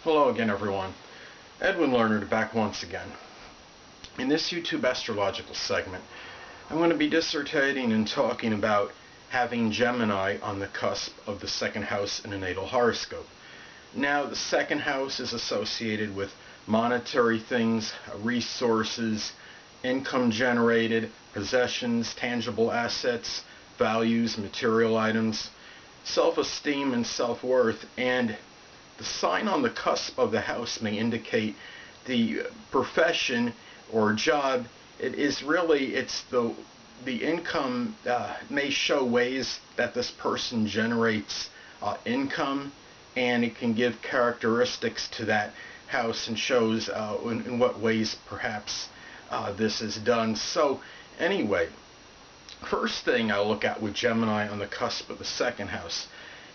Hello again, everyone. Edwin Learnard back once again. In this YouTube astrological segment, I'm going to be dissertating and talking about having Gemini on the cusp of the second house in a natal horoscope. Now, the second house is associated with monetary things, resources, income generated, possessions, tangible assets, values, material items, self-esteem and self-worth, and the sign on the cusp of the house may indicate the profession or job. It's the income may show ways that this person generates income, and it can give characteristics to that house and shows in what ways perhaps this is done. So anyway, first thing I'll look at with Gemini on the cusp of the second house,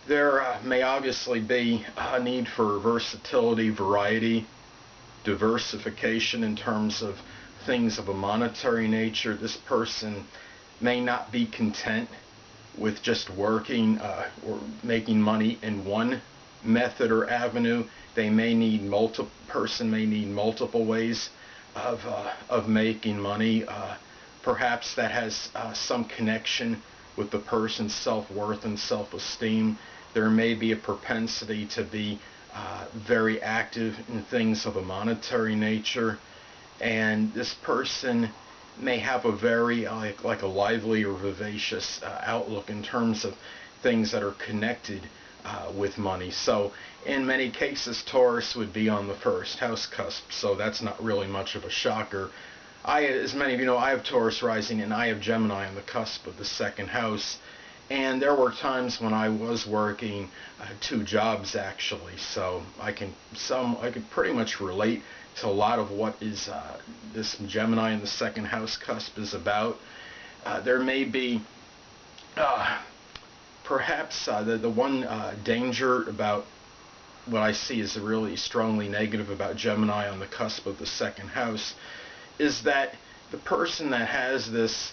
there may obviously be a need for versatility, variety, diversification in terms of things of a monetary nature. This person may not be content with just working or making money in one method or avenue. They may need multiple ways of making money. Perhaps that has some connection with the person's self-worth and self-esteem. There may be a propensity to be very active in things of a monetary nature, and this person may have a very like a lively or vivacious outlook in terms of things that are connected with money. So in many cases, Taurus would be on the first house cusp, so that's not really much of a shocker. As many of you know, I have Taurus rising and I have Gemini on the cusp of the second house, and there were times when I was working two jobs actually, so I can pretty much relate to a lot of what is this Gemini in the second house cusp is about. There may be perhaps the one danger about what I see is really strongly negative about Gemini on the cusp of the second house is that the person that has this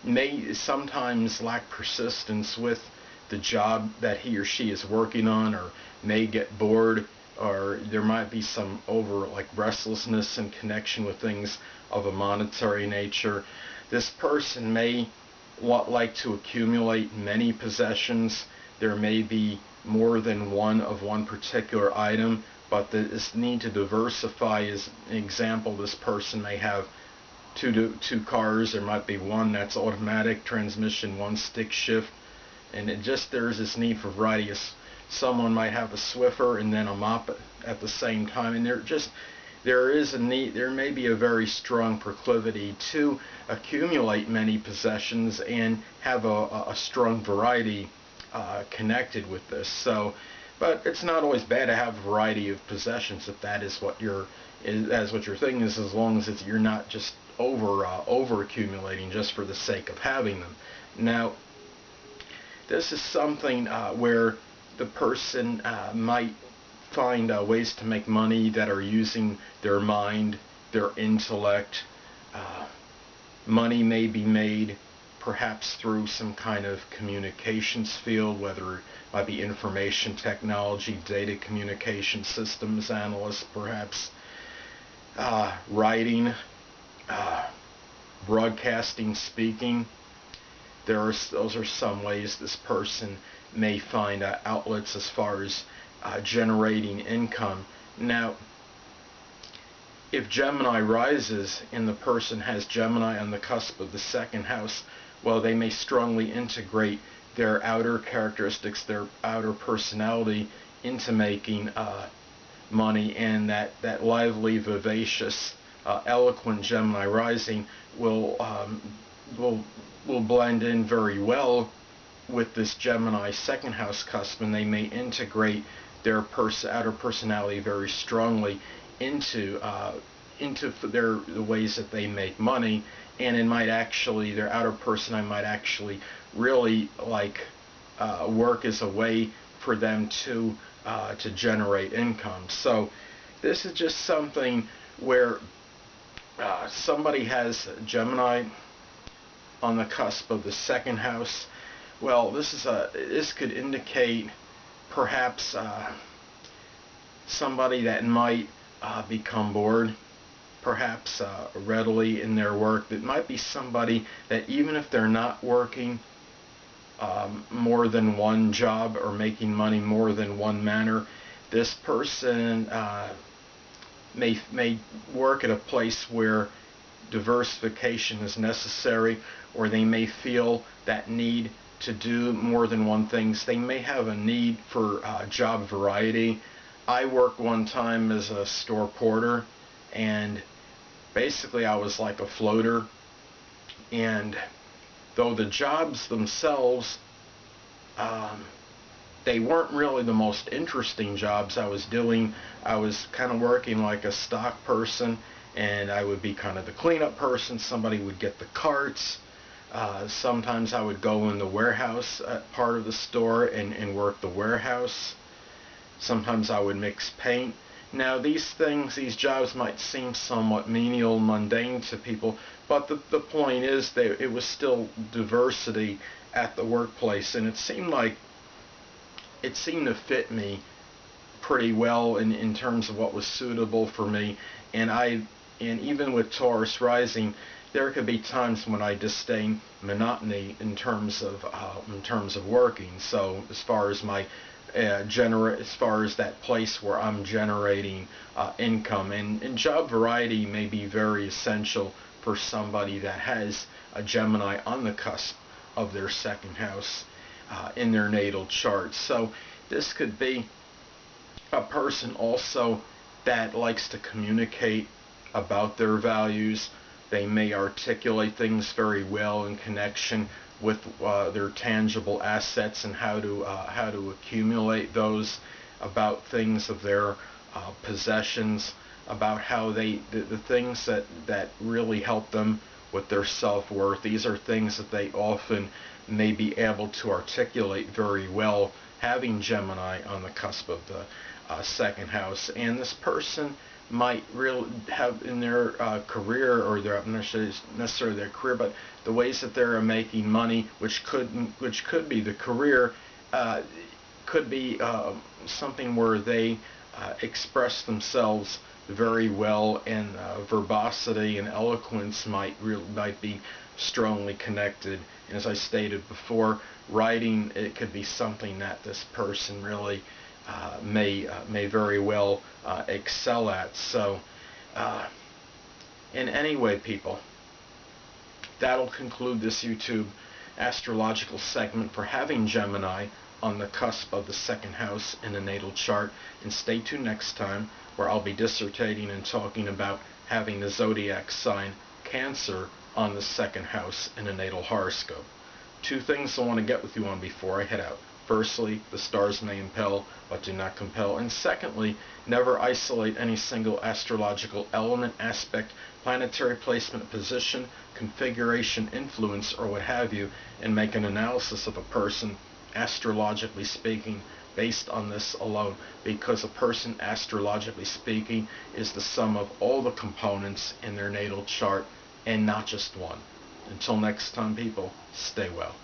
may sometimes lack persistence with the job that he or she is working on, or may get bored, or there might be some restlessness in connection with things of a monetary nature. This person may like to accumulate many possessions. There may be more than one of one particular item, but this need to diversify is an example. This person may have two cars. There might be one that's automatic transmission, one stick shift, and there's this need for variety. Someone might have a Swiffer and then a mop at the same time, and there may be a very strong proclivity to accumulate many possessions and have a strong variety connected with this. So, but it's not always bad to have a variety of possessions if that's what your thing is, as long as you're not just over accumulating just for the sake of having them. Now, this is something where the person might find ways to make money that are using their mind, their intellect. Money may be made perhaps through some kind of communications field, whether it might be information technology, data communication systems analyst, perhaps writing, broadcasting, speaking. Those are some ways this person may find outlets as far as generating income. Now, if Gemini rises and the person has Gemini on the cusp of the second house, well, they may strongly integrate their outer characteristics, their outer personality into making money, and that lively, vivacious, eloquent Gemini rising will blend in very well with this Gemini second house cusp, and they may integrate their outer personality very strongly into the ways that they make money, and it might actually, their outer personality might actually really work as a way for them to generate income. So this is just something where somebody has Gemini on the cusp of the second house. Well, this could indicate perhaps somebody that might become bored perhaps readily in their work. That might be somebody that even if they're not working more than one job or making money more than one manner, this person may work at a place where diversification is necessary, or they may feel that need to do more than one thing. They may have a need for job variety. I worked one time as a store porter, and basically I was like a floater, and though the jobs themselves they weren't really the most interesting jobs I was doing. I was kind of working like a stock person, and I would be kind of the cleanup person. Somebody would get the carts. Sometimes I would go in the warehouse part of the store and work the warehouse. Sometimes I would mix paint. Now these jobs might seem somewhat menial, mundane to people, but the point is that it was still diversity at the workplace, and it seemed to fit me pretty well in terms of what was suitable for me. And even with Taurus rising, there could be times when I disdain monotony in terms of working. So as far as my as far as that place where I'm generating income, and job variety may be very essential for somebody that has a Gemini on the cusp of their second house in their natal chart. So this could be a person also that likes to communicate about their values. They may articulate things very well in connection with their tangible assets and how to accumulate those, about things of their possessions, about how the things that really help them with their self-worth. These are things that they often may be able to articulate very well, having Gemini on the cusp of the second house. And this person might really have in their career, or their, I'm not sure necessarily their career, but the ways that they're making money, which could be the career, could be something where they express themselves very well, and verbosity and eloquence might be strongly connected. And as I stated before, writing, it could be something that this person really may very well excel at. So in any way, people, that'll conclude this YouTube astrological segment for having Gemini on the cusp of the second house in a natal chart. And stay tuned next time, where I'll be dissertating and talking about having the zodiac sign Cancer on the second house in a natal horoscope. Two things I want to get with you on before I head out. Firstly, the stars may impel, but do not compel. And secondly, never isolate any single astrological element, aspect, planetary placement, position, configuration, influence, or what have you, and make an analysis of a person, astrologically speaking, based on this alone, because a person, astrologically speaking, is the sum of all the components in their natal chart and not just one. Until next time, people, stay well.